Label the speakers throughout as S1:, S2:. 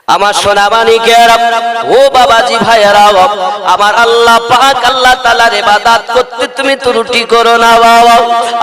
S1: আমার সোনা মানিকেরা, ও বাবাজি ভাইয়েরা, আমার আল্লাহ পাক আল্লাহ তাআলার ইবাদত করতে তুমি ত্রুটি করো না বাবা।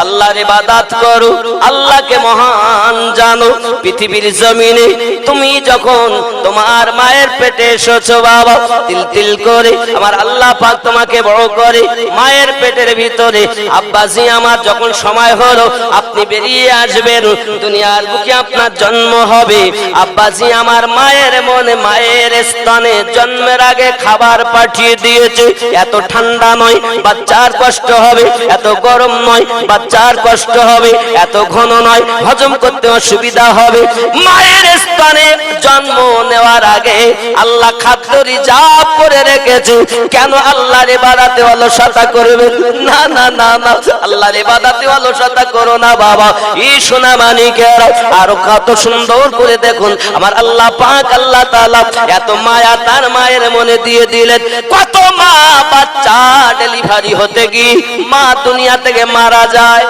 S1: আল্লাহর ইবাদত করো, আল্লাহকে মহান জানো। পৃথিবীর জমিনে তুমি যখন তোমার মায়ের পেটে এসেছো বাবা, তিল তিল করে আমার আল্লাহ পাক তোমাকে বড় করে মায়ের পেটের ভিতরে। আব্বাজি আমার যখন সময় হলো আপনি বেরিয়ে আসবেন, দুনিয়ার বুকে আপনার জন্ম হবে। আব্বাজি আমার মায়ের মনে মায়ের স্তনে জন্মের আগে খাবার পাঠিয়ে দিয়েছে। এত ঠান্ডা নয় বাচ্চার কষ্ট হবে, এত গরম নয় বাচ্চার কষ্ট হবে, এত ঘন নয় হজম করতে অসুবিধা হবে। মায়ের স্তনে জন্ম নেওয়ার আগে আল্লাহ খাদ্য রিজার্ভ করে রেখেছে। কেন আল্লাহর ইবাদতে অলসতা করবে না? না না না, আল্লাহর ইবাদতে অলসতা করো না বাবা। এই সোনা মানিকেরা, আরো কত সুন্দর করে দেখুন আমার আল্লাহ পাক আল্লাহ তাআলা এত মায়া তার মায়ের মনে দিয়ে দিলেন। কত মা বাচ্চা ডেলিভারি হতে গিয়ে মা দুনিয়া থেকে মারা যায়,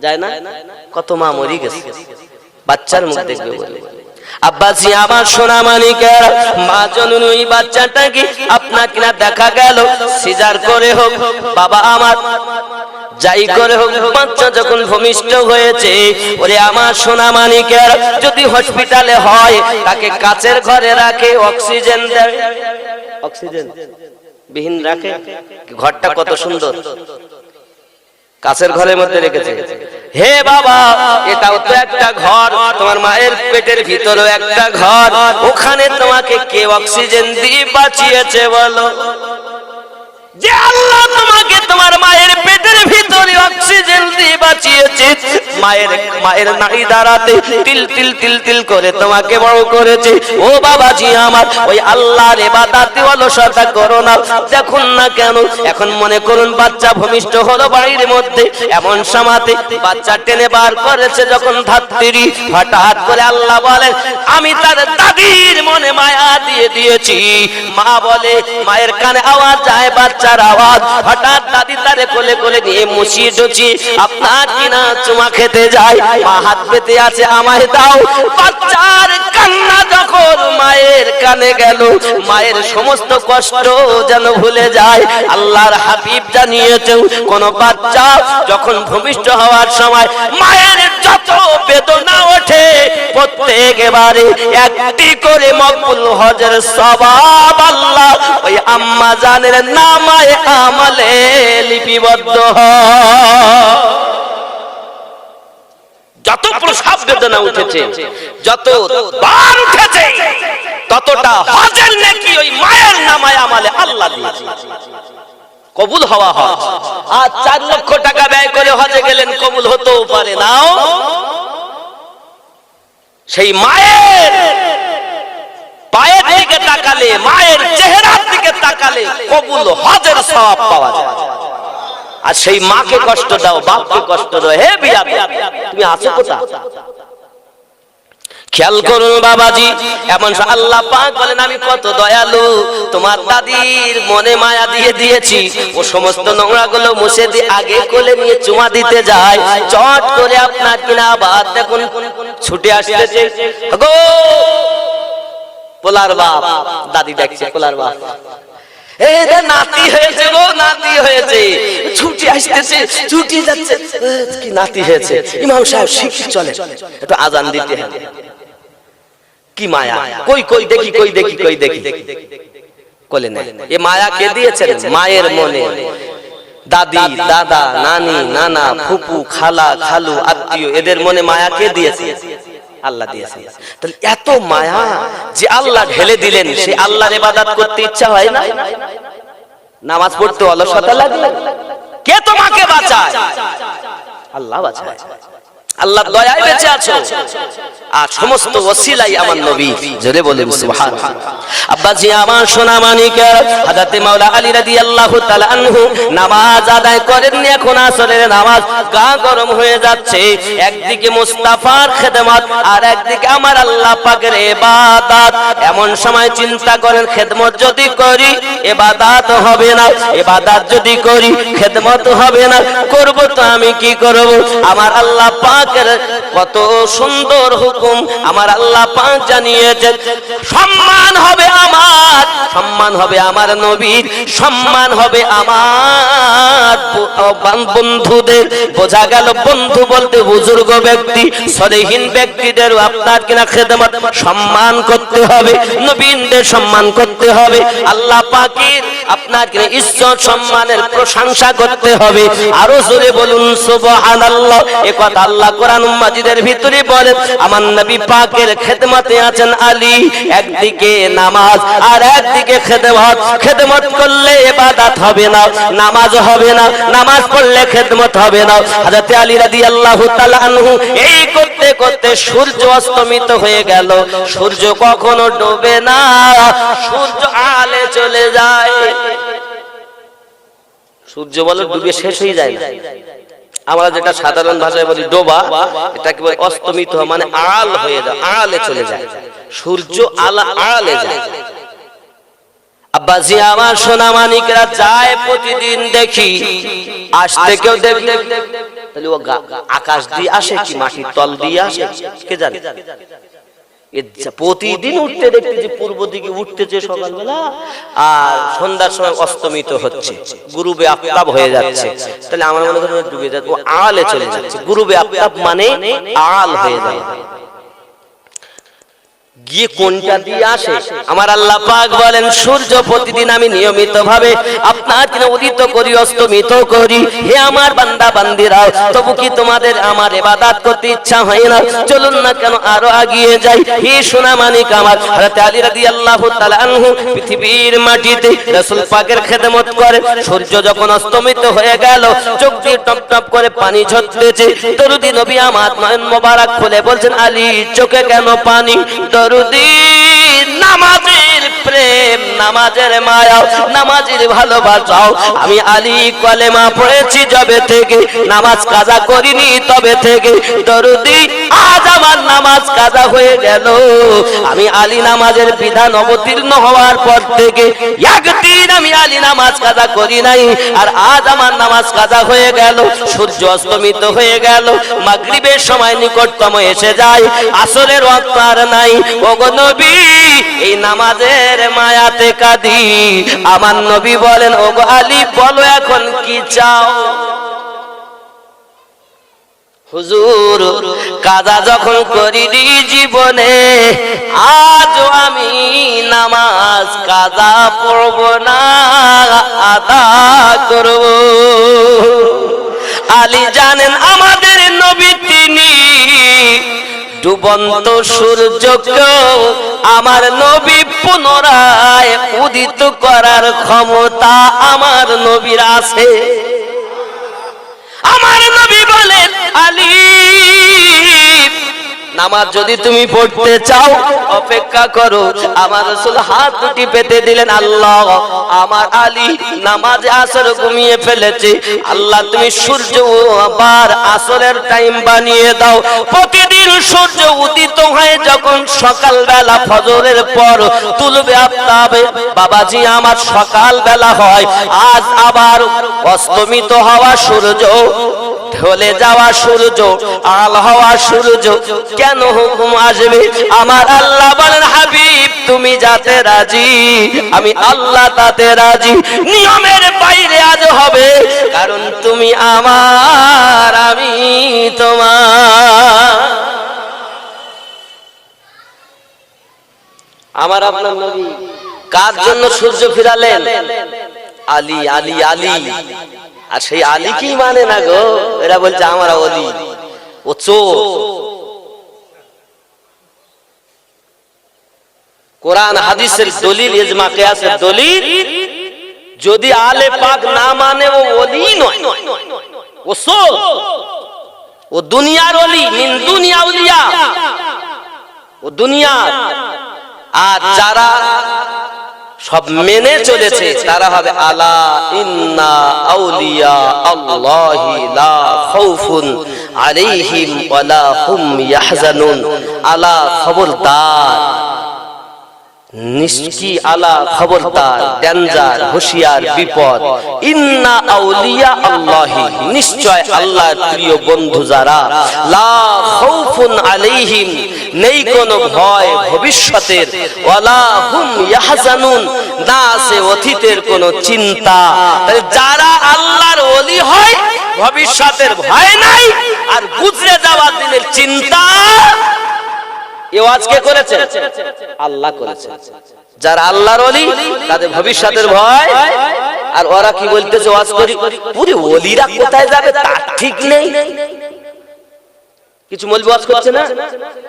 S1: যায় না? কত মা মরে গেছে বাচ্চার মুখ দেখবে বলে। আব্বাজি আমার সোনা মানিকেরা, মা জননী ওই বাচ্চাটাকে আপনাকে না দেখা গেল সিজার করে হোক, বাবা আমার যাই করে হোক, বাচ্চা যখন ভূমিষ্ঠ হয়েছে, ওরে আমার সোনা মানিকের, যদি হসপিটালে হয় তাকে কাচের ঘরে রাখে, অক্সিজেন দেয়, অক্সিজেন বিহীন রাখে। ঘরটা কত সুন্দর, কাচের ঘরের মধ্যে রেখেছে। হে বাবা, এটাও তো একটা ঘর, তোমার মায়ের পেটের ভিতরেও একটা ঘর। ওখানে তোমাকে কে অক্সিজেন দিয়ে বাঁচিয়েছে বলো? যে আল্লাহ তোমাকে তোমার মায়ের পেটের ভিতরে অক্সিজেন দিয়ে বাঁচিয়েছে, মায়ের নাড়ি দাঁড়াতে তিল তিল তিল তিল করে তোমাকে বড় করেছে। ও বাবাজি আমার, ওই আল্লাহর ইবাদতে অলসতা করো না। দেখুন না কেন, এখন মনে করুন বাচ্চা ভূমিষ্ঠ হলো বাড়ির মধ্যে, এমন সময়তে বাচ্চা টেনে বার করেছে যখন ধাত্রী, হঠাৎ করে আল্লাহ বলেন আমি তার দাদির মনে মায়া দিয়ে দিয়েছি। মা বলে, মায়ের কানে আওয়াজ যায় বাচ্চার আওয়াজ, হঠাৎ দাদি তারে কোলে কোলে নিয়ে মুছিয়ে ডুচিয়ে আপনার কিনা চুমা খেতে যায়। মা হাত পেতে আছে, আমায় দাও। বাচ্চার কান্না যখন মায়ের কানে গেল, মায়ের সমস্ত কষ্ট যেন ভুলে যায়। আল্লাহর হাবিব জানিয়েছেন, কোন বাচ্চা যখন ভূমিষ্ঠ হওয়ার সময় মায়ের যত বেদনা ওঠে, প্রত্যেকবারে একটি করে মকবুল হজের সওয়াব আল্লাহ ওই আম্মা জানের নামায়ে আমলে লিপিবদ্ধ হয়। যত প্রসব বেদনা উঠেছে, যত বার উঠেছে, ততটা হজের নেকি ওই মায়ের নামায়ে আমলে আল্লাহ দিয়েছে। কবুল হওয়া হজ। আর 4 লক্ষ টাকা ব্যয় করে হজে গেলেন, কবুল হতেও পারে নাও। সেই মায়ের পায়ের দিকে তাকালে, মায়ের চেহারার দিকে তাকালে কবুল হজের সওয়াব পাওয়া যায়। আর সেই মাকে কষ্ট দাও, বাপকে কষ্ট দাও, হে বিয়া তুমি আছো কোথায়? খেয়াল করুন বাবাজি, এমন আল্লাহ পাক বলেন আমি কত দয়ালু, তোমার দাদির মনে মায়া দিয়ে দিয়েছি। ও সমস্ত নোংরা গুলো মুছে দিয়ে আগে কোলে নিয়ে চুমা দিতে যায়, চট করে আপনার কিনা আবার দেখুন ছুটে আসতেছে, গো পোলার বাপ, দাদি ডাকছে পোলার বাপ, নাতি হয়েছে গো, নাতি হয়েছে, ছুটি আসতেছে, ছুটি যাচ্ছে, কি নাতি হয়েছে, ইমাম সাহেব শিখি চলে একটু আজান দিতে হবে। কি মায়া, কই কই দেখি, কই দেখি, কই দেখি, কোলে না। এ মায়া কে দিয়েছেন? মায়ের মনে দাদি, দাদা, নানি, নানা, ফুপু, খালা, খালু, আত্মীয়, এদের মনে মায়া কে দিয়েছে? আল্লাহ দিয়েছে। তাহলে এত মায়া যে আল্লাহ ঢেলে দিলেন, সেই আল্লাহর ইবাদত করতে ইচ্ছা হয় না? নামাজ পড়তে অলসতা লাগে? কে তোমাকে বাঁচায়? আল্লাহ বাঁচায়। আল্লাহ দয়ায় বেঁচে আছো, আর সমস্ত ওসিলাই আমার নবী। জোরে বলেন সুবহানাল্লাহ। আব্বাজি আমার সোনা মানিকের, হযরত মাওলা আলী রাদিয়াল্লাহু তাআলা আনহু নামাজ আদায় করেননি, এখন আসরের নামাজ, গা গরম হয়ে যাচ্ছে। একদিকে মুস্তাফার খেদমত, আর একদিকে আমার আল্লাহ পাকের ইবাদত। এমন সময় চিন্তা করেন, খেদমত যদি করি ইবাদত হবে না, ইবাদত যদি করি খেদমত হবে না, করব তো আমি কি করব? আমার আল্লাহ পাক পাকের কত সুন্দর হুকুম আমার আল্লাহ পাক জানিয়েছেন। সম্মান হবে আমার, সম্মান হবে আমার নবীর, সম্মান হবে আমার বন্ধুদের। বোঝা গেল বন্ধু বলতে বুজুর্গ ব্যক্তি, সলেহীন ব্যক্তিদের আপনার কিনা খেদমত সম্মান করতে হবে, নবীনদের সম্মান করতে হবে, আল্লাহ পাকের আপনার কিনা ইজ্জত সম্মানের প্রশংসা করতে হবে। আরো জোরে বলুন সুবহানাল্লাহ। এ কথা আল্লাহ কোরআন মাজিদের ভিতরে বলেন। আমার নবী পাকের খেদমতে আছেন আলী, একদিকে নামাজ আর একদিকে খেদমত। খেদমত করলে ইবাদত হবে না, নামাজ হবে না, নামাজ পড়লে খেদমত হবে না। হযরত আলী রাদিয়াল্লাহু তাআলা আনহু এই করতে করতে সূর্য অস্তমিত হয়ে গেল। সূর্য কখনো ডোবে না, সূর্য আলে চলে যায়। সূর্য বলে ডুবে শেষ হয়ে যায় না, আমরা যেটা সাধারণ ভাষায় বলি ডোবা, এটাকে বলে অস্তমিত, মানে আল হয়ে যায়, আলে চলে যায়। সূর্য আলে যায়। আব্বাজি আমার সোনা মানিকরা যায় প্রতিদিন দেখি, আসতে কেউ দেখলে তাহলে ও আকাশ দিয়ে আসে কি মাটির তল দিয়ে আসে কে জানে। প্রতিদিন উঠতে দেখতে যে পূর্ব দিকে উঠতেছে সকালবেলা, আর সন্ধ্যার সময় অস্তমিত হচ্ছে, গুরুবে আফতাব হয়ে যাচ্ছে। তাহলে আমার মনে করেন ডুবে যাচ্ছে, ও আলে চলে যাচ্ছে। গুরুবে আফতাব মানে আল হয়ে যায়। গিয়ে কোনটা দিয়ে আসে? আমার আল্লাহ পাক বলেন সূর্য প্রতিদিন আমি নিয়মিত ভাবে আপনার কিনা উদিত করি, অস্তমিত করি। হে আমার বান্দা বান্দিরাও, তবু কি তোমাদের আমার ইবাদত করতে ইচ্ছা হয় না? চলুন না কেন আরো এগিয়ে যাই। হে সোনা মানিক আমার, হযরত আলী রাদিয়াল্লাহু তাআলা আনহু পৃথিবীর মাটিতে রাসূল পাকের খেদমত করে। সূর্য যখন অস্তমিত হয়ে গেল, চোখ দিয়ে টপ টপ করে পানি ঝরতেছে। দরুদি নবী আমার নয়ন মোবারক খুলে বলছেন, আলী চোখে কেন পানি? নামাজের প্রেম, নামাজের মায়া, নামাজের ভালোবাসাও। আমি আলী কলেমা পড়েছি যবে থেকে, নামাজ কাজা করিনি তবে থেকে। দরুদি আজ আমার নামাজ কাজা হয়ে গেল। আমি আলী নামাজের বিধান অবতীর্ণ হওয়ার পর থেকে একদিন আমি আলী নামাজ কাজা করি নাই, আর আজ আমার নামাজ কাজা হয়ে গেল। সূর্য অস্তমিত হয়ে গেল, মাগরিবের সময় নিকটতম এসে যায়, আসরের ওয়াক্ত আর নাই। ওগো নবী, এই নামাজের মায়াতে কাঁদি। আমার নবী বলেন, ওগো আলী বলো এখন কি চাও? হুজুর কাজা যখন করিনি জীবনে, আজও আমি নামাজ কাজা পড়ব না, আদা করব। আলী জানেন আমাদের নবী তিনি ডুবন্ত সূর্যকেও আমার নবী পুনরায় উদিত করার ক্ষমতা আমার নবীর আছে। আমার নবী বলেন, আলী নামাজ যদি তুমি পড়তে চাও অপেক্ষা করো। আমার রাসূল হাত দুটি পেতে দিলেন, আল্লাহ আমার আলী নামাজে আসর ঘুমিয়ে ফেলেছে, আল্লাহ তুমি সূর্য আবার আসরের টাইম বানিয়ে দাও। প্রতিদিন সূর্য উদিত হয় যখন সকাল বেলা ফজরের পর তুলবে আফতাবে, বাবাজি আমার সকাল বেলা হয়, আজ আবার অস্তমিত হওয়া সূর্য, ঢলে যাওয়া সূর্য, আল হওয়া সূর্য, কেন হুকুম আসবে? আমার আল্লাহ বলেন, হাবিব তুমি যাতে রাজি, আমি আল্লাহ তাতে রাজি। নিয়মের বাইরে আজ হবে, কারণ তুমি আমার, আমি তোমার। আমার আপনার নবী কার জন্য সূর্য ফিরালেন? আলী, আলী, আলী। আর সেই আলী কি মানে না গো, এরা বলছে আমরা ওলি, ও চোর। কোরআন হাদিসের দলিল, ইজমা কিয়াসের দলিল, যদি আলে পাক না মানে ও ওলি নয়, ও চোর, ও দুনিয়ার ওলি, মিন দুনিয়া আউলিয়া, ও দুনিয়া। আর যারা সব মেনে চলেছে তারা হবে আলা ইন্না আউলিয়া আল্লাহি লা খাউফুন আলাইহিম ওয়ালা হুম ইয়াহজানুন। আলা খবরদার, নিষ্কি আলা খবরদার, ডেঞ্জার, হুঁশিয়ার, বিপদ। ইন্না আউলিয়া আল্লাহি, নিশ্চয় আল্লাহর প্রিয় বন্ধু যারা, লা খাউফুন আলাইহিম, নেই কোনো ভয় ভবিষ্যতের, ওয়ালা হুম ইয়াহজানুন, না আছে অতীতের কোনো চিন্তা। তাহলে যারা আল্লাহর ওলি হয় ভবিষ্যতের ভয় নাই, আর গুজরে যাওয়া দিনের চিন্তা। এ ওয়াজ কে করেছে? আল্লাহ করেছে। যারা আল্লাহর ওলি তাদের ভবিষ্যতের ভয়। আর ওরা কি বলতেছে ওয়াজ করি, পুরো ওলিরা কোথায় যাবে তার ঠিক নেই। কিছু মৌলবি ওয়াজ করছে না,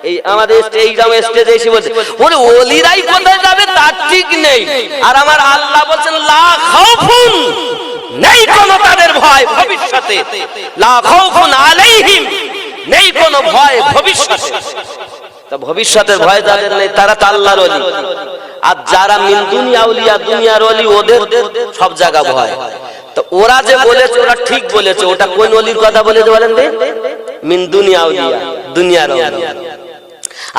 S1: এই আমাদের এই গ্রামে স্টেজে এসে বলছে ওরে ওলিরাই কোথায় যাবে তার ঠিক নেই। আর আমার আল্লাহ বলছেন লা খাউফুন, নেই কোনো তাদের ভয় ভবিষ্যতে, লা খাউফুন আলাইহিম, নেই কোনো ভয় ভবিষ্যতে। তা ভবিষ্যতের ভয় যাদের নেই তারা তো আল্লাহর ওলি। আর যারা মিন দুনিয়া আউলিয়া, দুনিয়ার ওলি, ওদের সব জায়গা ভয়। তো ওরা যে বলেছে ওরা ঠিক বলেছে, ওটা কোন ওলির কথা বলেছে বলেন তো? মিন দুনিয়া আউলিয়া, দুনিয়ার আউলিয়া।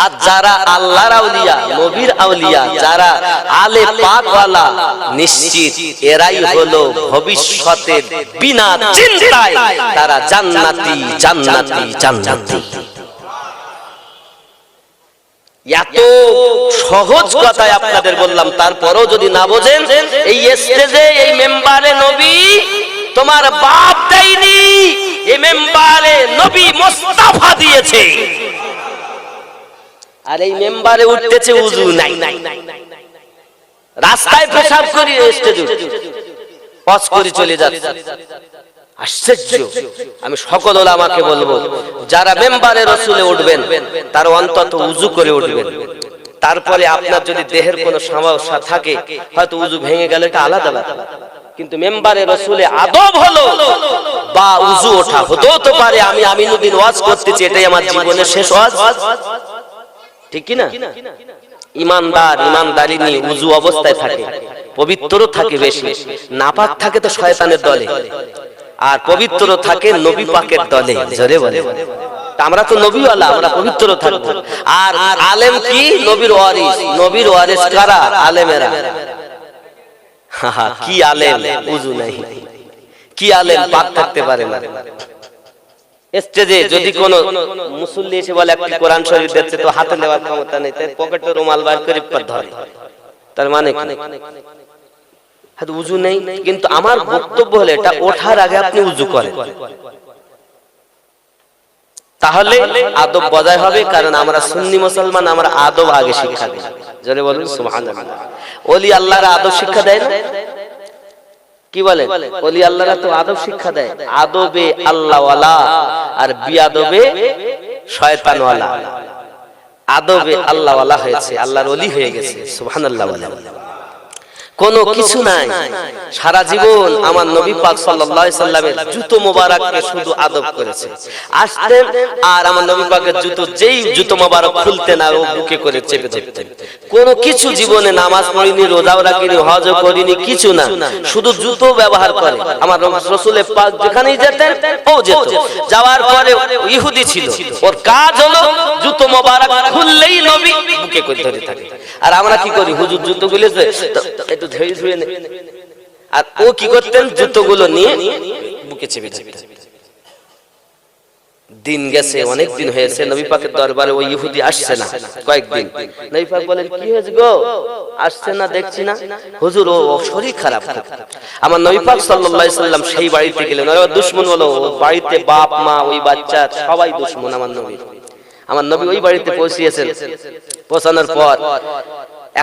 S1: আর যারা আল্লাহর আউলিয়া, নবীর আউলিয়া, যারা আলে পাক ওয়ালা, নিশ্চিত এরাই হলো ভবিষ্যতের বিনা চিন্তায় তারা জান্নাতি, জান্নাতি, জান্নাতি। এত সহজ কথায় আপনাদের বললাম, তারপরেও যদি না বোঝেন, এই স্টেজে এই মেম্বারে নবী তোমার বাপ দেয়নি, এই মেম্বারে নবী মুস্তাফা দিয়েছে। আর এই মেম্বারে উঠতেছে উযু নাই, রাস্তায় পেশাব করি স্টেজে পাস করে চলে যাচ্ছে। আশ্চর্য। আমি সকল ওলামাকে বলবো, যারা মেম্বারে রাসূলে উঠবেন তার অন্তত উযু করে উঠবেন। তারপরে আপনার যদি দেহের কোনো সমস্যা থাকে, হয়তো উযু ভেঙে গেলে এটা আলাদা ব্যাপার, কিন্তু মেম্বারে রাসূলে আদব হলো বা উযু ওঠা। হতেও তো পারে আমি আমিনুদ্দিন ওয়াজ করতেছি, এটাই আমার জীবনের শেষ ওয়াজ, ঠিক কি না? ইমানদার ইমানদারি নিয়ে উযু অবস্থায় থাকে, পবিত্র থাকে, বেশি নাপাক থাকে তো শয়তানের দলে, আর পবিত্র থাকে নবী পাকের দলে। জোরে বলে, আমরা তো নবীওয়ালা, আমরা পবিত্র থাকবো। আর আলেম কি? নবীর ওয়ারিস। নবীর ওয়ারিস কারা? আলেমেরা। কি আলেম উযু নাই, কি আলেম পাক থাকতে পারে না। স্টেজে যদি কোন মুসল্লি এসে বলে একটি কোরআন শরীফ দিচ্ছে, তো হাতে নেওয়ার ক্ষমতা নেই, তাই পকেটে রুমাল বার করে ধরে, তার মানে উযু নেই। কিন্তু আমার বক্তব্য হলো এটা ওঠার আগে আপনি উযু করেন, তাহলে আদব বজায় হবে। কারণ আমরা সুন্নি মুসলমান, আমরা আদব আগে শিক্ষা দিই। জোরে বলুন সুবহানাল্লাহ। ওলি আল্লাহর আদব শিক্ষা দেয় না? কি বলে? ওলি আল্লাহরা তো আদব শিক্ষা দেয়। আদবে আল্লাহওয়ালা আর বিআদবে শয়তানওয়ালা। আদবে আল্লাহওয়ালা হয়েছে, আল্লাহর ওলি হয়ে গেছে। সুবহানাল্লাহ। কোনো কিছু নাই। সারা জীবন আমার নবী পাক সাল্লাল্লাহু আলাইহি সাল্লামের জুতো মোবারককে শুধু আদব করেছে। আসতেন আর আমার নবী পাকের জুতো, যেই জুতো মোবারক খুলতেন আর ও বুকে করে চেপে ধরতেন। কোনো কিছু জীবনে নামাজ পড়িনি, রোজাও রাখিনি, হজও করিনি, কিছু না, শুধু জুতো ব্যবহার করে। আমার রাসূল পাক যেখানেই যেতেন ও যেত। যাওয়ার পরে ইহুদি ছিল, ওর কাজ হলো জুতো মোবারক খুললেই নবী বুকে করে ধরে থাকে। আর আমরা কি করি? হুজুর জুতো খুলেছে একটু ধরে ধরে, আর ও কি করতেন? জুতোগুলো নিয়ে বুকে চেপে চেপে। দিন গেছে, অনেক দিন হয়েছে, নবী পাকের দরবারে ওই ইহুদি আসছে না কয়েকদিন। নবী পাক বলেন, কি হয়েছে গো, আসছে না দেখছি না? হুজুর ও শরীর খারাপ। আমার নবী পাক সাল্লাল্লাহু আলাইহি সাল্লাম সেই বাড়িতে গেলেন। ওর দুশমন হলো, বাড়িতে বাপ মা ওই বাচ্চা সবাই দুশমন আমার নবী। আমার নবী ওই বাড়িতে পৌঁছিয়েছেন। পৌঁছানোর পর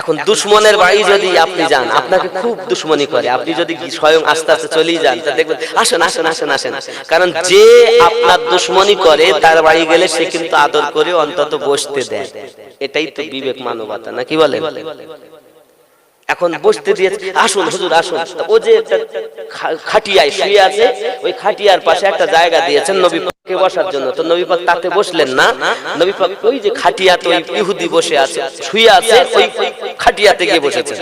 S1: এখন দুশমনের বাড়ি যদি আপনি যান, আপনাকে খুব দুশমনি করে। আপনি যদি স্বয়ং আস্তে আস্তে চলেই যান, তা দেখবেন আসেন আসেন আসেন আসেন। কারণ যে আপনার দুশমনি করে তার বাড়ি গেলে সে কিন্তু আদর করে অন্তত বসতে দেয়। এটাই তো বিবেক, মানবতা, না কি বলে? এখন বসতে দিয়েছে, আসুন হুজুর আসুন। ও যে একটা খাটিয়ায় শুয়ে আছে, ওই খাটিয়ার পাশে একটা জায়গা দিয়েছেন নবী পাককে বসার জন্য। তো নবী পাক তাতে বসলেন না। নবী পাক ওই যে খাটিয়াতে ওই ইহুদি বসে আছে, শুয়ে আছে, ওই খাটিয়াতে গিয়ে বসেছেন।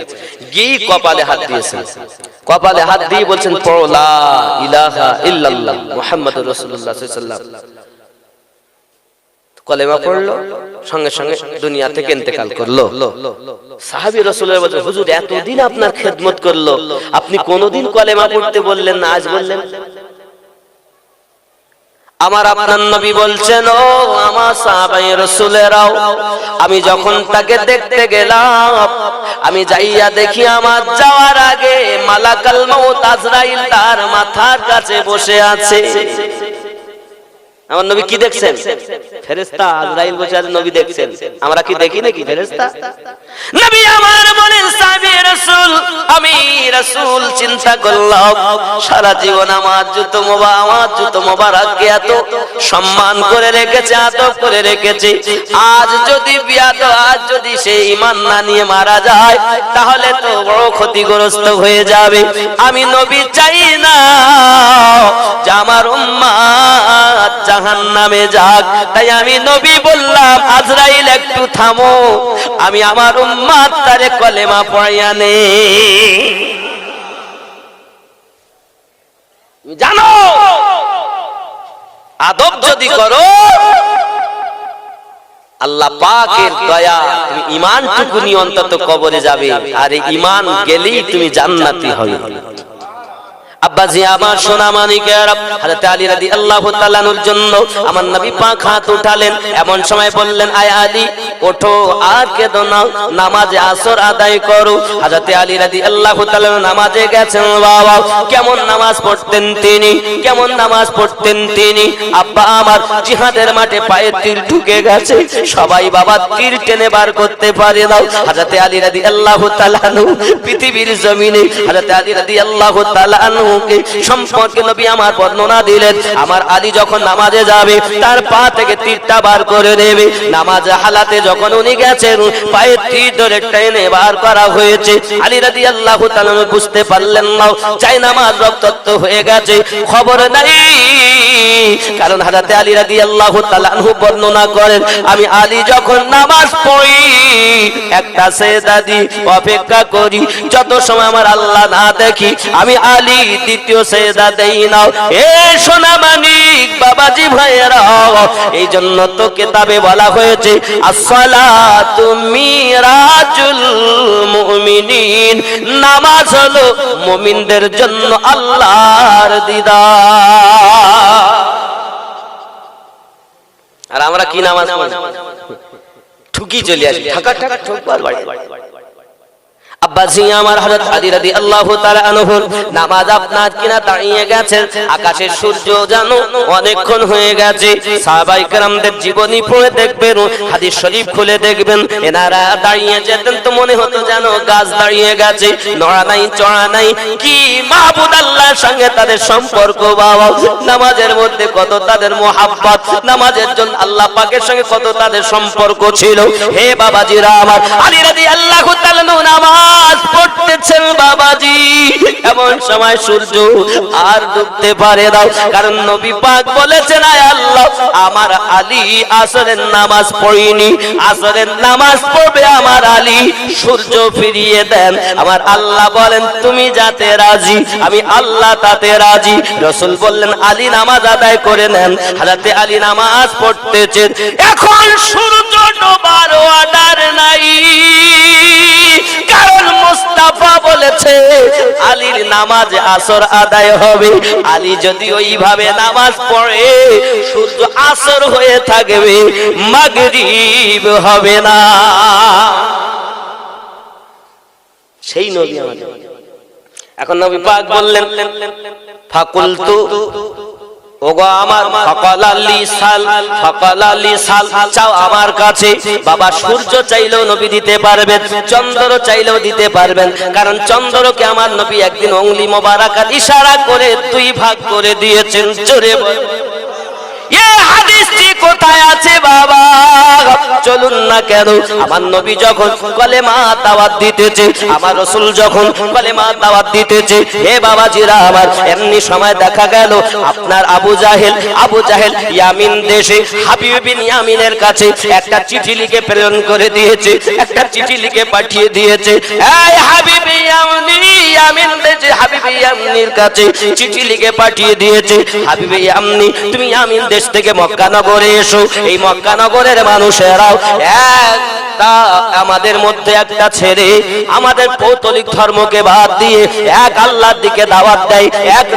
S1: গিয়ে কপালে হাত দিয়েছেন। কপালে হাত দিয়ে বলছেন, পড়ো লা ইলাহা ইল্লাল্লাহ মুহাম্মাদুর রাসূলুল্লাহ সাল্লাল্লাহু আলাইহি ওয়াসাল্লাম। কলেমা পড়লো, সঙ্গে সঙ্গে দুনিয়া থেকে ইন্তেকাল করলো। সাহাবী রাসূলুল্লাহ বললেন, হুজুর এতদিন আপনার খেদমত করলো, আপনি কোনদিন কলেমা পড়তে বললেন না, আজ বললেন? আমার আপনার নবী বলছেন, ও আমার সাহাবায়ে রাসূলেরাও, আমি যখন তাকে দেখতে গেলাম, আমি যাইয়া দেখি আমার যাওয়ার আগে মালাকাল মউত আজরাইল তার মাথার কাছে বসে আছে। আমার নবী কি দেখছেন? ফেরেশতা আজরাইল বসে আছে, নবী দেখছেন। আমরা কি দেখি নাকি ফেরেশতা? নবী আমার বলেন, সাহাবী রাসূল, আমি রাসূল চিন্তা করলাম সারা জীবন আমার জুতো মোবারককে এত সম্মান করে রেখেছে, আদব করে রেখেছে, আজ যদি সে ঈমান না নিয়ে মারা যায় তাহলে তো বড় ক্ষতিগ্রস্ত হয়ে যাবে। আমি নবী চাই না যে আমার উম্মত জাহান্নামে যাক, তাই আমি নবী বললাম, আজরাইল একটু থামো, আমি আমার উম্মত তারে কলেমা পড়াইয়া নে। জানো আদব যদি করো আল্লাহ পাকের দয়া, তুমি ঈমানটুকু নিয়ে অন্তত কবরে যাবে, আর এই ঈমান গেলেই তুমি জান্নাতি হবে। আব্বাজি আমার সোনা মানিকেরা, হযরত আলী রাদিয়াল্লাহু তাআলা আনহুর জন্য আমার নবী পাক হাত উঠালেন, এমন সময় বললেন, আয় আলী ওঠো, আর কেঁদো না, নামাজে আসর আদায় করো। হযরত আলী রাদিয়াল্লাহু তাআলা নামাজে গেছেন। বাবা কেমন নামাজ পড়তেন তিনি, আব্বা আমার জিহাদের মাঠে পায়ে তীর ঢুকে গেছে, সবাই বাবা তীর টেনে বার করতে পারে না। হযরত আলী রাদিয়াল্লাহু তাআলা আনহু পৃথিবীর জমিনে হযরত আলী রাদিয়াল্লাহু তাআলা আনহু সম্পর্কে নবী আমার বর্ণনা দিলেন। আমার আলী যখন নামাজে যাবে তার পা থেকে তীরটা বার করে নেবে। নামাজে হালাতে যখন উনি গেছেন পায়ে তীর ধরে টেনে বার করা হয়েছে। আলী রাদিয়াল্লাহু তাআলা বুঝতে পারলেন না চাই নামাজ রক্তাক্ত হয়ে গেছে, খবর নাই, কারণ হযরত আলী রাদিয়াল্লাহু তাআলা আনহু বর্ণনা করেন, আমি আলী যখন নামাজ পড়ি একটা সেজদা দি অপেক্ষা করি, যত সময় আমার আল্লাহ না দেখি আমি আলী দ্বিতীয় সেজদা দেই না। এ সোনা মানিক বাবাজি ভাইয়েরা, এই জন্য তো কিতাবে বলা হয়েছে আসসালাতু মিরাজুল মুমিনিন, নামাজ হলো মুমিনদের জন্য আল্লাহর দিদার। আর আমরা কি নামাজ পড়ি? ঠুকি চলে আসি, ঠাকা ঠাকা ঠোকবার বাড়ি। আব্বাজি আমার হযরত আলী রাদিয়াল্লাহু তাআলা আনহু নামাজ আপনার কিনা দাঁড়িয়ে গেছেন, আকাশের সূর্য জানো অনেকক্ষণ হয়ে গেছে। সাহাবায়ে কেরামদের জীবনী পড়ে দেখবেন, হাদিস শরীফ খুলে দেখবেন, এনারা দাঁড়িয়ে যেতেন তো মনে হতো যেন গাছ দাঁড়িয়ে গেছে, নড়া নাই চড়া নাই। কি মাহবুব আল্লাহর সঙ্গে তাদের সম্পর্ক, বাবা নামাজের মধ্যে কত তাদের মোহাব্বত, নামাজের জন্য আল্লাহ পাকের সঙ্গে কত তাদের সম্পর্ক ছিল। হে বাবাজিরা আমার, আলী রাদিয়াল্লাহু তাআলা নামাজ পড়তেছেন বাবাজি, এমন সময় সূর্য আর ডুবতে পারে না, কারণ নবী পাক বলেছেন, আয় আল্লাহ আমার আলী আসরের নামাজ পড়িনি, আসরের নামাজ পড়বে আমার আলী, সূর্য ফিরিয়ে দেন। আমার আল্লাহ বলেন, তুমি যাতে রাজি আমি আল্লাহ তাতে রাজি। রাসূল বললেন, আলী নামাজ আদায় করে নেন। হযরতে আলী নামাজ পড়তেছেন, এখন সূর্য ডোবার অর্ডার নাই, কারণ মুস্তাফা বলেছে আলীর নামাজ আসর আদায় হবে। আলী যদি ওইভাবে নামাজ পড়ে সূর্য আসর হয়ে থাকবে, মাগরিব হবে না। সেই নবী আমাদের। এখন নবী পাক বললেন, ফাকুলতু ওগো আমার, ফাকালালি সাল চাও আমার কাছে। বাবা সূর্য চাইলেও নবী দিতে পারবেন, চন্দ্র চাইলেও দিতে পারবেন, কারণ চন্দ্রকে আমার নবী একদিন অঙ্গুলি মোবারকাত ইশারা করে দুই ভাগ করে দিয়েছেন। জোরে বল, এই হাদিসটি কোথায় আছে বাবা? চলুন না কেন, আমার নবী যখন কলেমা দাওয়াত দিতেছে, আমার রাসূল যখন কলেমা দাওয়াত দিতেছে, হে বাবাজিরা আমার, এমনি সময় দেখা গেল আপনার আবু জাহেল ইয়ামিন দেশে হাবিব বিন ইয়ামিনের কাছে একটা চিঠি লিখে প্রেরণ করে দিয়েছে, একটা চিঠি লিখে পাঠিয়ে দিয়েছে, এই হাবিব ইয়ামিন দেশে হাবিবে ইয়ামনির কাছে চিঠি লিখে পাঠিয়ে দিয়েছে, হাবিবে ইয়ামনি তুমি ইয়ামিন দেশ থেকে মক্কা নগরে এসো। এই মক্কা নগরের মানুষেরাও আমাদের মধ্যে একটা ছেড়ে আমাদের পৌতলিক ধর্মকে বাদ দিয়ে এক আল্লাহর দিকে দাওয়াত দেয়, এক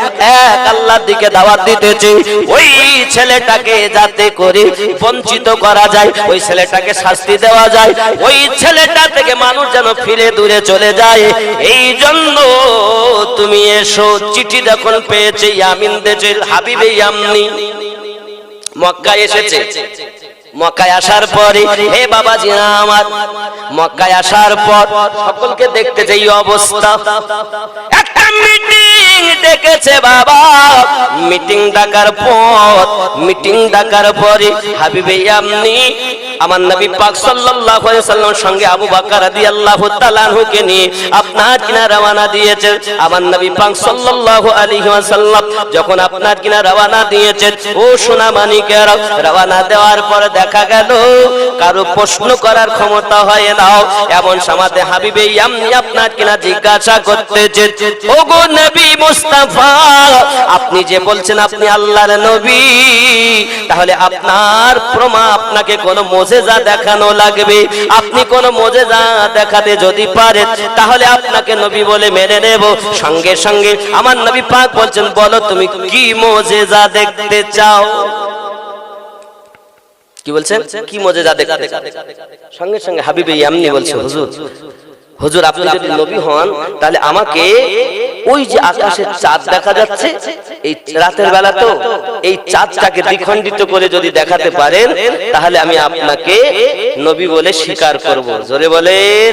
S1: আল্লাহর দিকে দাওয়াত দিতেছে। ওই ছেলেটাকে যাতে করে বঞ্চিত করা যায়, ওই ছেলেটাকে শাস্তি দেওয়া যায়, ওই ছেলেটা থেকে মানুষ যেন ফিরে দূরে চলে যায়, এই জন্য তুমি এসো। চিঠি যখন পেয়েছে ইয়ামিন দেশের হাবিবে ইয়ামনি মক্কায় এসেছে। মক্কায় আসার পরে হে বাবাজি আমার, মক্কায় আসার পর সকলকে দেখতে যে অবস্থা, একটা মিটিং ডেকেছে বাবা। মিটিং ডাকার পরে হাবিবে ইয়ামনি আমার নবী পাক সাল্লাল্লাহু আলাইহি ওয়াসাল্লামের সঙ্গে আবু বকর রাদিয়াল্লাহু তাআলা আনহুকে নিয়ে আপনার কিনা রওনা দিয়েছেন। আমার নবী পাক সাল্লাল্লাহু আলাইহি ওয়াসাল্লাম যখন আপনার কিনা রওনা দিয়েছেন, ও সোনা মানিকেরা, রওনা দেওয়ার পর দেখা গেল কারো প্রশ্ন করার ক্ষমতা হয় না। এমন সমাতে হাবিবে ইয়ামনি আপনার কিনা জিজ্ঞাসা করতেছে, ওগো নবী মুস্তাফা, আপনি যে বলছেন আপনি আল্লাহর নবী, তাহলে আপনার প্রমাণ, আপনাকে কোন মুজিজা দেখানো লাগবে। আপনি কোন মুজিজা দেখাতে যদি পারেন তাহলে আপনাকে নবী বলে মেনে নেব। সঙ্গে সঙ্গে আমার নবী পাক বলছেন, বলো তুমি কি মুজিজা দেখতে চাও? কি বলছেন? কি মুজিজা দেখতে? সঙ্গে সঙ্গে হাবিবে ইয়ামনি বলছে, হুজুর আপনি যদি নবী হন তাহলে আমাকে ওই যে আকাশের চাঁদ দেখা যাচ্ছে, এই রাতের বেলা তো এই চাঁদটাকে দ্বিখণ্ডিত করে যদি দেখাতে পারেন তাহলে আমি আপনাকে নবী বলে স্বীকার করব। জোরে বলেন,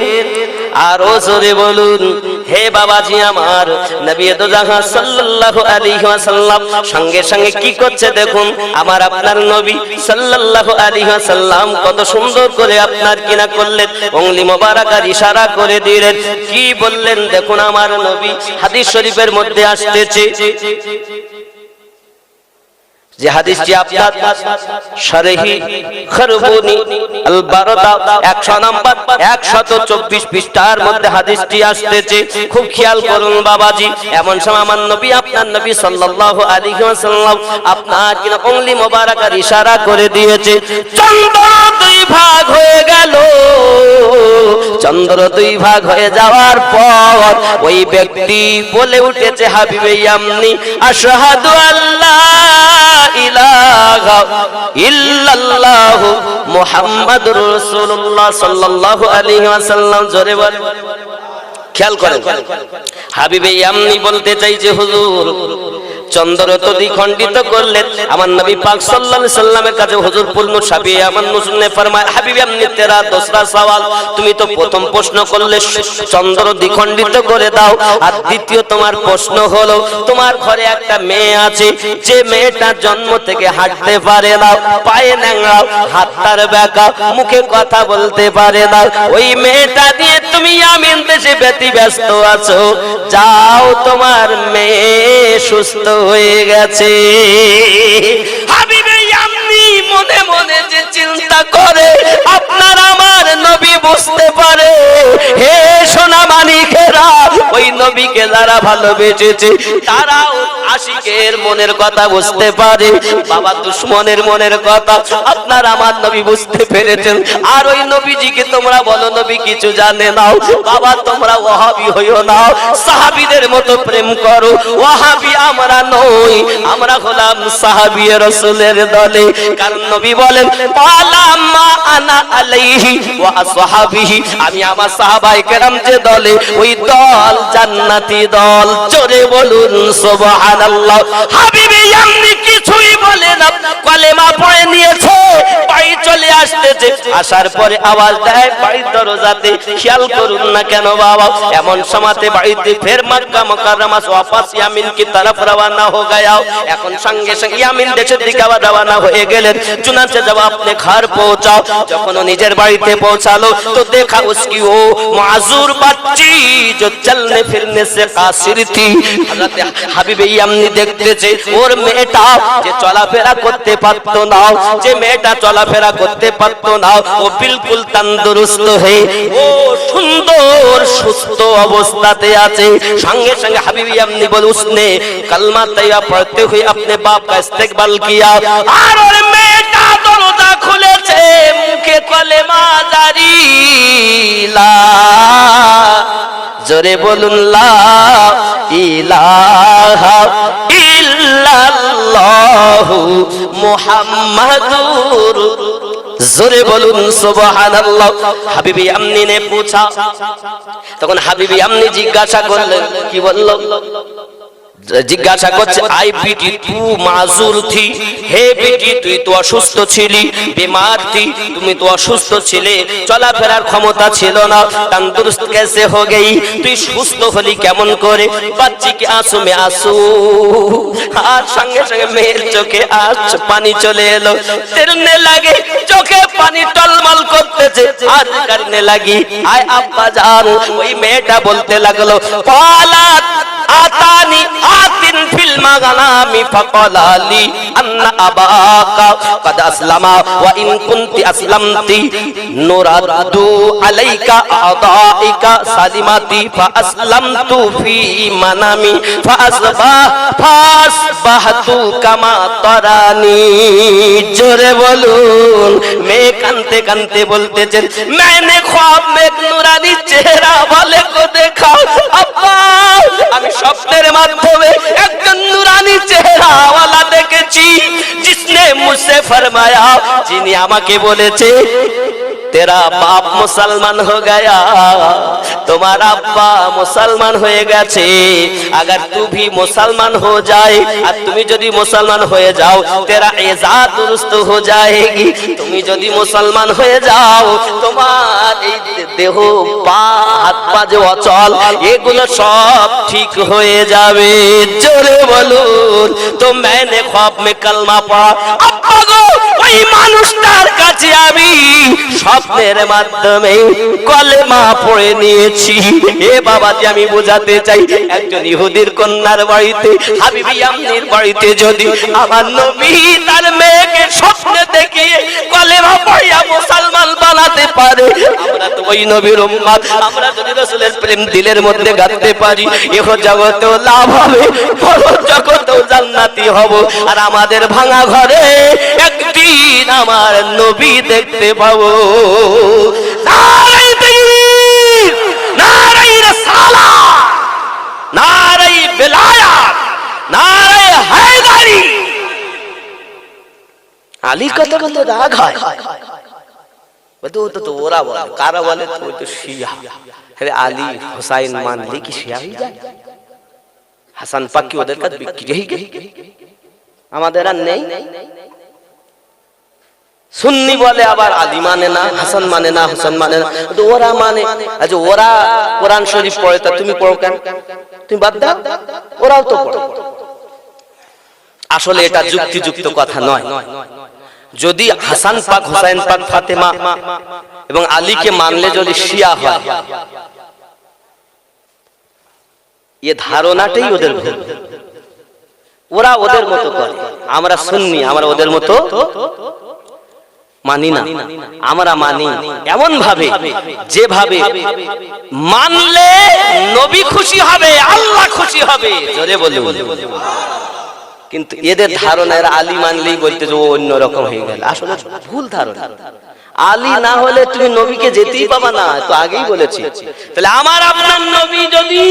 S1: আরো জোরে বলুন। হে বাবাজি আমার, নবী দো জাহান সাল্লাল্লাহু আলাইহি ওয়াসাল্লাম সঙ্গে সঙ্গে কি করছে দেখুন। আমার আপনার নবী সাল্লাল্লাহু আলাইহি ওয়াসাল্লাম কত সুন্দর করে আপনার কিনা করলেন, উংলি মোবারকার ইশারা করে দিলেন। কি বললেন দেখুন আমার নবী, হাদিস শরীফের মধ্যে আসতেছে যে হাদিসটি আপনার শারহি খরবুনি আল বারদা 100 নম্বর 124 পৃষ্ঠার মধ্যে হাদিসটি আসতেছে। খুব খেয়াল করুন বাবাজি। এমন সময় আমার নবী আপনার নবী সাল্লাল্লাহু আলাইহি ওয়াসাল্লাম আপনার কিনা উংলি মোবারকার ইশারা করে দিয়েছে। চন্দ্র দুই ভাগ হয়ে গেল। চন্দ্র দুই ভাগ হয়ে যাওয়ার পর ওই ব্যক্তি বলে উঠেছে, হাবিবে ইয়ামনি, আশহাদু আল্লাহ ইলাহা ইল্লাল্লাহু মুহাম্মাদুর রাসূলুল্লাহ সাল্লাল্লাহু আলাইহি ওয়াসাল্লাম। জোরে বলেন। খেয়াল করেন, হাবিবে ইয়ামনি বলতে চাইছে, হুজুর চন্দ্র তো দ্বিখণ্ডিত করলেন। আমার নবী পাক সাল্লাল্লাহু আলাইহি সাল্লামের কাছে হুজুর পূর্ণ সাবি আমার নূর নে ফরমায়, হাবিবে ইয়ামনি তেরা দোসরা সওয়াল, তুমি তো প্রথম প্রশ্ন করলে চন্দ্র দ্বিখণ্ডিত করে দাও, আর দ্বিতীয় তোমার প্রশ্ন হলো তোমার ঘরে একটা মেয়ে আছে, যে মেয়েটা জন্ম থেকে হাঁটতে পারে না, পায়ে ন্যাংরা, হাতটার বেঁকা, মুখে কথা বলতে পারে না, ওই মেয়েটা দিয়ে তুমি ইয়ামিন দেশে ব্যস্ত আছো, যাও তোমার মেয়ে সুস্থ হয়ে গেছে। হাবিবে ইয়ামনি মনে মনে যে চিন্তা করে, আপনার আমার নবী বুঝতে পারে। হে সোনা মানিকেরা, ওই নবীকে যারা ভালোবেসেছে তারাও আশিকের মনের কথা বুঝতে পারে। বাবা দুশমনের মনের কথা আপনার আমার নবী বুঝতে পেরেছেন। আর ওই নবীজিকে তোমরা বলো নবী কিছু জানে না। বাবা তোমরা ওয়াহাবি হইও না, সাহাবীদের মতো প্রেম করো। ওয়াহাবি আমরা নই, আমরা হলাম সাহাবী রাসূলের দলে। কারণ নবী বলেন, আলামা আনা আলাইহি ওয়া আসহাবিহি, আমি আমার সাহাবায়ে কেরাম যে দলে, ওই দল জান্নাতি দল। জোরে বলুন সুবহানাল্লাহ। হাবিবে ইয়ামনি কিছুই বলে না, কলেমা পড়ে নিয়েছে, বাড়ি চলে আসতেছে। আসার পরে আওয়াজ দেয় বাড়ির দরজাতে। খেয়াল করুন না কেন বাবা, এমন সময়তে বাড়িতে ফের মক্কা মুকাররমা ওয়াপাস ইয়ামিন কি তরফ রওনা हो गया। এখন সঙ্গে সঙ্গে ইয়ামিন দেশের দিকে আবার রওনা হয়ে গেলেন। চুনাচে जब अपने घर पहुंचा, যখন নিজের বাড়িতে পৌঁছালো তো দেখা उसकी वो माजूर बच्ची जो चलने फिरने से कासिर थी। हजरत হাবিবে ইয়ামনি দেখতেছে ওর মেয়েটা যে চলাফেরা করতে পারতো না, যে মেয়েটা চলাফেরা করতে পারতো না, ও বিলকুল তন্দুরুস্ত হয়ে ও সুন্দর সুস্থ অবস্থাতে আছে। সঙ্গে সঙ্গে হাবিবি আমনি বলে উসনে কালমা তাইবা পড়তে हुए अपने बाप का इस्तेकबाल किया। আর ওর মেয়েটা দরজা খুলেছে, মুখে কলেমা জারি, লা জোরে বলুন লা ইলাহা ইল্লাল্লাহু মুহাম্মাদুর, জোরে বলুন সুবহানাল্লাহ। হাবিবি আমনি ने पूछा, তখন হাবিবি আমনি জিজ্ঞাসা করলেন, কি বলল? জিজ্ঞাসা করছে, আই বেটি তু মাজুর থি, হে বেটি তুই তো অসুস্থ ছিলি, বিমার থি, তুমি তো অসুস্থ ছিলে, চলাফেরার ক্ষমতা ছিল না, তন্দুরুস্ত कैसे हो गई, তুই সুস্থ হলি কেমন করে? বাচ্চি কি आंसू में आंसू, আর সঙ্গে সঙ্গে মেয়ের চোখে পানি চলে এলো, তেরনে লাগে চোখে পানি টলমল করতেছে, আর করনে লাগি আয় আব্বা জান। ওই মেয়েটা বলতে লাগলো, পালাত আতানি আতিন ফিল মাগানামি ফাকালালি আন্না আবাকা কাদ আসলামা ওয়া ইন কুনতি আসলামতি নুরাদ্দু আলাইকা আদাইকা সালিমাতি ফাআসলামতু ফি মানামি ফাসবাহতু কামা তারানি। জোরে বলুন। মেয়ে কানতে কানতে বলতেছেন, मैंने ख्वाब में एक नूरानी चेहरा वाले को देखा, अब्बा আমি স্বপ্নের মাধ্যমে একজন নুরানি চেহারাওয়ালা দেখেছি, जिसने मुझसे फरमाया, যিনি আমাকে বলেছে, तेरा बाप मुसलमान हो गया, तुम्हारा अब्बा मुसलमान হয়ে গেছে, अगर तू भी मुसलमान हो जाए, আর তুমি যদি মুসলমান হয়ে যাও, तेरा इज़्ज़त दुरुस्त हो जाएगी, তুমি যদি মুসলমান হয়ে যাও, তোমার এই দেহ পা হাত পা যে অচল এগুলো সব ঠিক হয়ে যাবে। জোরে বলুন। তো मैंने ख्वाब में कलमा पढ़ा, अब्बा गो ওই মানুষটার কাছে আমি স্বপ্নের মাধ্যমে কলেমা পড়ে নিয়েছি। এ বাবাজি আমি বোঝাতে চাই, একজন ইহুদির কন্যার বাড়িতে, হাবিবি আমনির বাড়িতে যদি আমার নবী তার মেয়েকে স্বপ্নে দেখিয়ে কলেমা পড়িয়া মুসলমান বানাতে পারে, আমরা তো ওই নবীর উম্মত, আমরা যদি রাসূলের প্রেম দিলের মধ্যে গাঁথতে পারি, ইহ জগতেও লাভ হবে, পরলোক জগতেও জান্নাতি হব। আর আমাদের ভাঙা ঘরে একদিন আমার নবী দেখতে পাবো। নারে তাকবীর, নারে রিসালাত, নারে বেলায়াত, নারে হায়দারি। আলী কথা বলতে রাগ হয়, তো ওরা বলে, কারা বলে তো শিয়া। আরে আলী হুসাইন মানলে কি শিয়া হয়ে যায়? হাসান পাক কি ওদের কাছে বিক্রি হয়ে গেল? আমাদের আর নেই। সুন্নি বলে আবার আলী মানে না, হাসান মানে না, হুসাইন মানে না, তো ওরা মানে। আচ্ছা ওরা কোরআন শরীফ পড়ে, তা তুমি পড়ো কেন? তুমি বাদ দাও, ওরাও তো পড়ে। আসলে এটা যুক্তিযুক্ত কথা নয়। যদি হাসান পাক, হুসাইন পাক, ফাতেমা এবং আলীকে মানলে যদি শিয়া হয়, ये ধারণাটাই ওদের ভুল। ওরা ওদের মতো করে, আমরা সুন্নি, আমরা ওদের মতো মানি না। আমরা মানি এমন ভাবে যেভাবে মানলে নবী খুশি হবে, আল্লাহ খুশি হবে। জোরে বলুন। কিন্তু এদের ধারণা এরা আলী মানলেই বলতে যে ও অন্য রকম হয়ে গেল, আসলে ভুল ধারণা। আলী না হলে তুমি নবীকে যেতেই পাবা না, তো আগেই বলেছি। তাহলে আমার আপনার নবী যদি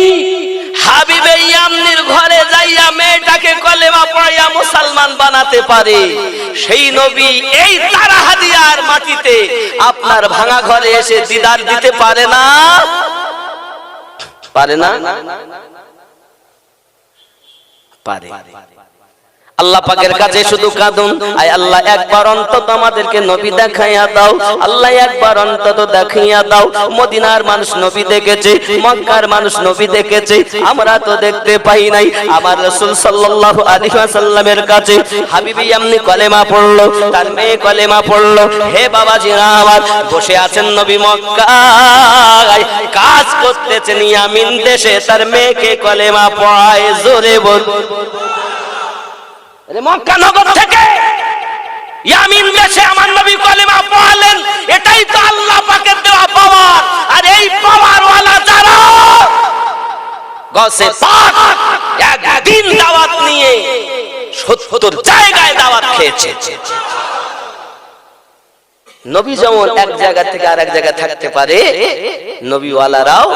S1: হাবিবে ইয়ামনির ঘরে যাইয়া মেয়েটাকে কলেমা পড়াইয়া মুসলমান বানাতে পারে, সেই নবী এই তারাহাদিয়ার মাটিতে আপনার ভাঙা ঘরে এসে দিদার দিতে পারে না? পারে না? পারে। আল্লাহ পাকের কাছে শুধু কাঁদুন, আয় আল্লাহ একবার অন্তত আমাদেরকে নবী দেখাইয়া দাও, আল্লাহ একবার অন্তত দেখাইয়া দাও। মদিনার মানুষ নবী দেখেছে, মক্কার মানুষ নবী দেখেছে, আমরা তো দেখতে পাই নাই। আমার রাসূল সাল্লাল্লাহু আলাইহি ওয়াসাল্লামের কাছে হাবিবি এমনি কলেমা পড়লো, তার মেয়ে কলেমা পড়লো। হে বাবাজিরা আমার, বসে আছেন নবী মক্কায়, কাজ করতেছেন ইয়ামিন দেশে, তার মেয়েকে কলেমা পড়ায়। জোরে বল। মক্কা নগর থেকে ইয়ামিন দেশে আমার নবী কলেমা পড়ালেন, এটাই তো আল্লাহ পাকের দেওয়া পাওয়ার। আর এই গাউসে পাক একদিন দাওয়াত নিয়ে ৭০ জায়গায় দাওয়াত খেয়েছে। নবী যেমন এক জায়গা থেকে আরেক জায়গায় থাকতে পারে, নবীওয়ালারাও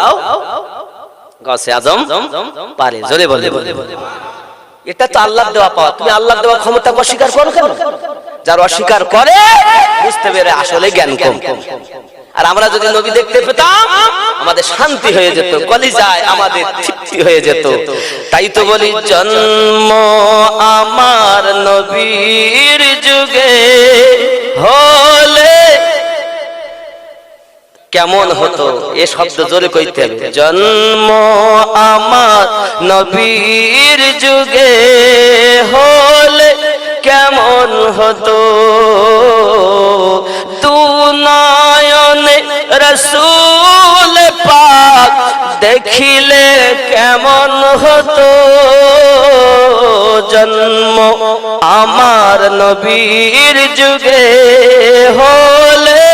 S1: গাউসে আজম পারে। জোরে বলে, এটা তো আল্লাহর দেওয়া পাওয়া। তুমি আল্লাহর দেওয়া ক্ষমতা অস্বীকার করো কেন? যারা অস্বীকার করে বুঝতে পেরে আসলে জ্ঞান কম। আর আমরা যদি নবী দেখতে পেতাম আমাদের শান্তি হয়ে যেত, কলিজায় আমাদের তৃপ্তি হয়ে যেত। তাই তো বলি, জন্ম আমার নবীর যুগে হলে কেমন হতো। এ শব্দ জোরে কইতে হবে। জন্ম আমার নবীর যুগে হলে কেমন হতো, তু নয়নে রসূল পাক দেখিলে কেমন হতো। জন্ম আমার নবীর যুগে হলে।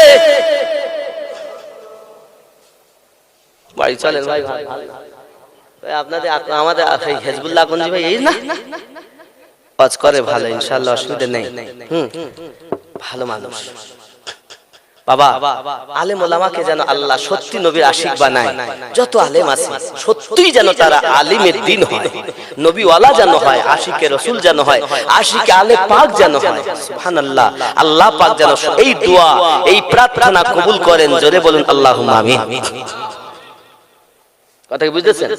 S1: বাড়ি চলেন ভাই, আপনাদের আমাদের হেজবুল্লাহ গঞ্জি ভাই এই না কাজ করে ভালো, ইনশাআল্লাহ অসুবিধা নেই। ভালো মানুষ বাবা। আলেম ওলামাকে যেন আল্লাহ সত্যি নবীর আশিক বানায়। যত আলেম আছে সত্যিই যেন তারা আলিমের দিন হয়, নবীওয়ালা যেন হয়, আশিকে রসুল যেন হয়, আশিকে আলে পাক যেন হয়। সুবহানাল্লাহ। আল্লাহ পাক যেন এই দোয়া, এই প্রার্থনা কবুল করেন। জোরে বলুন আল্লাহুম্মা আমিন। কথা কি বুঝতেছেন?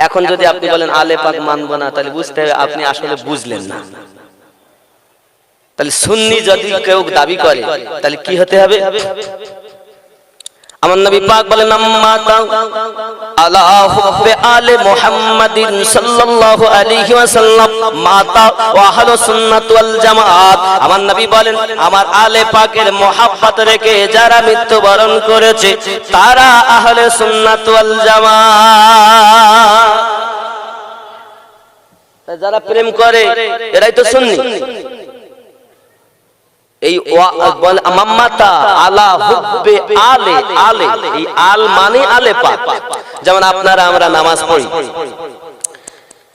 S1: এখন যদি আপনি বলেন আলে পাক মানব না, তাহলে বুঝতে হবে আপনি আসলে বুঝলেন না। তাহলে সুন্নি যদি কেউ দাবি করে তাহলে কি হতে হবে? আমার নবী পাক বলেন, আম্মাতা আলা হুব্বে আলে মুহাম্মাদিন সাল্লাল্লাহু আলাইহি ওয়াসাল্লাম মাতা ওয়া আহলুস সুন্নাত ওয়াল জামাত। আমার নবী বলেন, আমার আলে পাকের মহব্বত রেখে যারা মৃত্যুবরণ করেছে তারা আহলে সুন্নাত ওয়াল জামাত। যারা প্রেম করে এরাই তো সুন্নি। এই মাম্মাতা আলা হুব্বে আলে, আলে এই আল মানে আলে পাক। যেমন আপনারা আমরা নামাজ পড়ি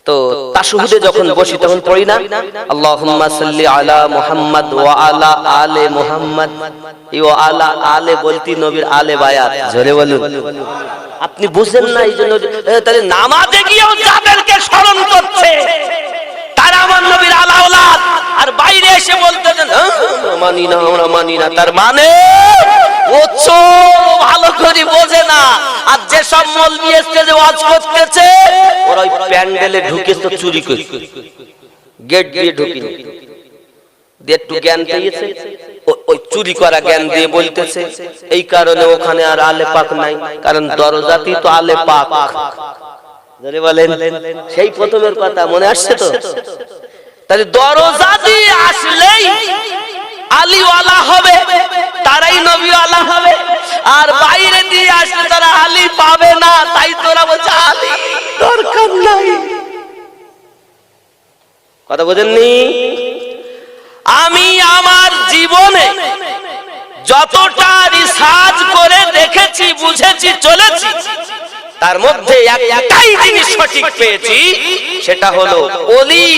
S1: তো তাশহুদে যখন বসি তখন পড়ি না আল্লাহুম্মা সাল্লি আলা মুহাম্মাদ ওয়া আলা আলে মুহাম্মাদ। এই ওয়া আলা আলে বলতি নবীর আলে বায়াত। জোরে বলুন। আপনি বুঝেন না, এইজন্য তাহলে নামাজে গিয়েও যাদেরকে স্মরণ করছে তারা আমার নবীর আলা আওলাদ, আর বাইরে এসে বলতেছেন মানি না, আমরা মানি না। তার মানে ও চোর, ভালো করে বোঝে না। আর যে সব মৌলবি স্টেজে ওয়াজ করতেছে ওরা ওই প্যান্ডেলে ঢুকে তো চুরি করে, গেট দিয়ে ঢুকি দিয়ে একটু জ্ঞান পেয়েছে, ওই চুরি করা জ্ঞান দিয়ে বলতেছে। এই কারণে ওখানে আর আলে পাক নাই, কারণ দরজাতেই তো আলে পাক। ধরে বলেন, সেই প্রথমের কথা মনে আসছে তো? তাহলে দরজা দিয়ে আসলেই আলীওয়ালা হবে, তারাই নবীওয়ালা হবে। আর বাইরে দিয়ে আসলে তারা আলী পাবে না, তাই তোরা বলছে আলী দরকার নাই। কথা বোঝেননি? আমি আমার জীবনে যতটা রিসার্চ করে দেখেছি, বুঝেছি, চলেছি, তার মধ্যে একটাই জিনিস সঠিক পেয়েছি, সেটা হলো ওলি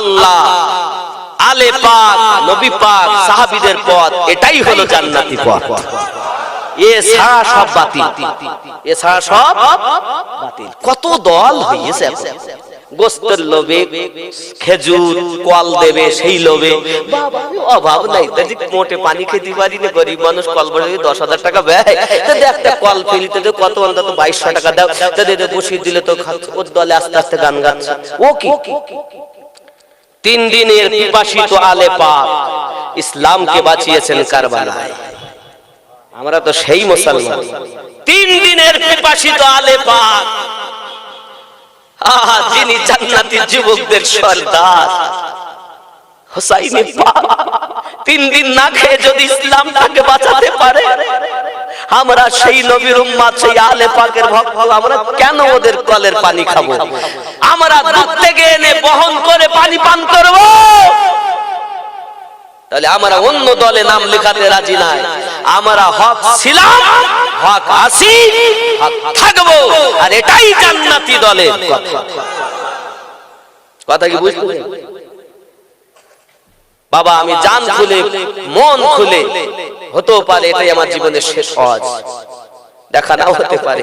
S1: আল্লাহ, আলে পাক, নবী পাক, সাহাবীদের পথ, এটাই হলো জান্নাতি পথ। এছাড়া সব বাতিল, এছাড়া সব বাতিল। কত দল হয়েছে গোস্তের লোভে, খেজুর কল দেবে সেই লোভে, অভাব নাই, মোটে পানি খেতে পারি না, গরিব মানুষ কল বসে 10,000 টাকা ব্যয়, একটা কল ফেলিতে কত অন্তত 2200 টাকা দাও, বসিয়ে দিলে তো ওর দলে আস্তে আস্তে গান গাচ্ছে। ও কি 3 দিনের পিপাসিত আলে পাক ইসলামকে বাঁচিয়েছেন কারবালায়। আমরা তো সেই মুসলমান। 3 দিনের পিপাসিত আলে পাক, যিনি জান্নাতি যুবকদের সর্দার হুসাইন পাক 3 দিন না খেয়ে যদি ইসলামটাকে বাঁচাতে পারে, আমরা সেই নবীর উম্মত, সেই আলে পাকের ভক্ত, আমরা কেন ওদের কলের পানি খাবো? আমরা দূর থেকে এনে বহন করে পানি পান করব। তাহলে আমরা অন্য দলে নাম লেখাতে রাজি নাই। আমরা হক ছিলাম, হক আছি, হক থাকবো, আর এটাই জান্নাতি দলের কথা। কি বুঝতে বাবা? আমি জান খুলে মন খুলে, হতেও পারে এটাই আমার জীবনের শেষ হজ, দেখা নাও হতে পারে।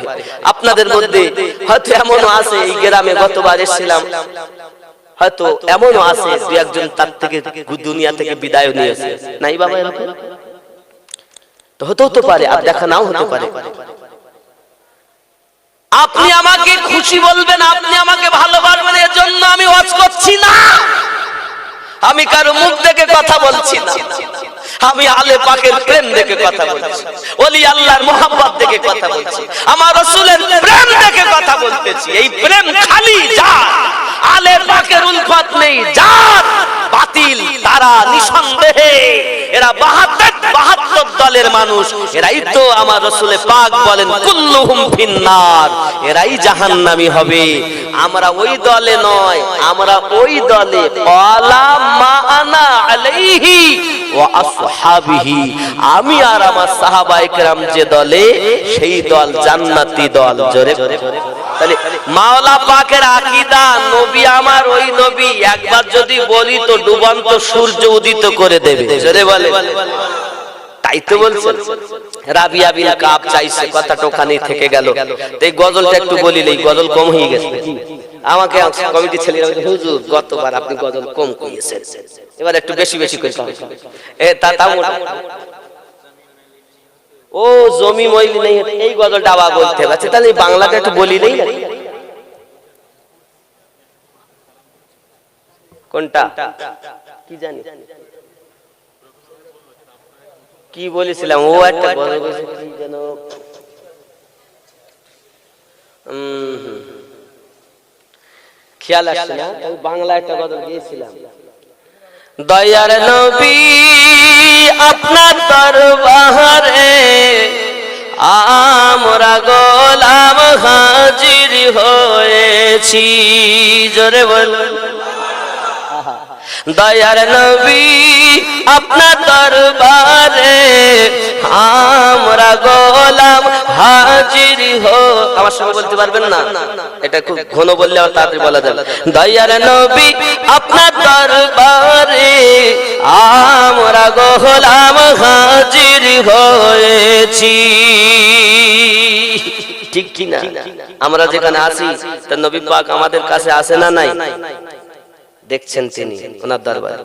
S1: আপনাদের মধ্যে হয়তো এমনও আছে, এই গ্রামে গতবার এসেছিলাম, হয়তো এমনও আছে যে একজন তার থেকে দুনিয়া থেকে বিদায় নিয়েছে, নাই বাবা? এরকম তো হতেও তো পারে, আর দেখা নাও হতে পারে। আপনি আমাকে খুশি বলবেন, আপনি আমাকে ভালোবাসবেন, এর জন্য আমি ওয়াজ করছি না। আমি কারো মুখ দেখে কথা বলছি না, আমি আলে পাকের প্রেম দেখে কথা বলছি, ওলি আল্লাহর মোহাব্বত দেখে কথা বলছি, আমার রাসূলের প্রেম দেখে কথা বলতেছি। এই প্রেম খালি জাত, আলে পাকের উলফত নেই, জাত বাতিল তারা নিঃসন্দেহে, এরা ৭২ দলের মানুষ, এরাই তো আমার রাসূলে পাক বলেন কুল্লুহুম ফিন্নার, এরাই জাহান্নামী হবে। আমরা ওই দলে নয়, আমরা ওই দলে ওয়ালা মা আনা আলাইহি ওয়া আসহাবিহি, আমি আর আমার সাহাবায়ে কেরাম যে দলে, সেই দল জান্নাতি দল। জোরে তাহলে মাওলা পাকের আকীদা, নবী আমার ওই নবী, একবার যদি বলি তো ডুবন্ত সূর্য উদিত করে দেবে। জোরে বলে, তাই তো বলছেন। রাবিয়া বিন কাব চাইছে, কথাটা ওখানে থেকে গেল। এই গজলটা একটু বলিলেই গজল কম হয়ে গেছে। আমাকে কমিটি ছেলেরা বলে, হুজুর গতবার আপনি গজল কম কইয়েছেন, এবার একটু বেশি বেশি করে ও জমি মইলি নেই, এই গজলটা আবার বলতে হবে। তাহলে বাংলাটা একটু বলি নেই, কোনটা কি জানি কি বলেছিলাম, ও একটা গজল কি যেন, খেয়াল আসছে না, বাংলা একটা গজল গিয়েছিলাম। দয়ার নবী আপনার দরবারে আমরা গোলাম হাজির হয়েছি। জোরে বল, দয়ার নবী আপনার দরবারে আমরা গোলাম হাজির হো। আমার সঙ্গে বলতে পারবেন না, এটা খুব ঘন বললে আর তাড়াতাড়ি বলা যাবে। দয়ার নবী আপনার দরবারে আমরা গোলাম হাজির হয়েছি। ঠিক কি না? আমরা যেখানে আছি তার নবী পাক আমাদের কাছে আসে না নাই? দেখছেন তিনি ওনার দরবারে।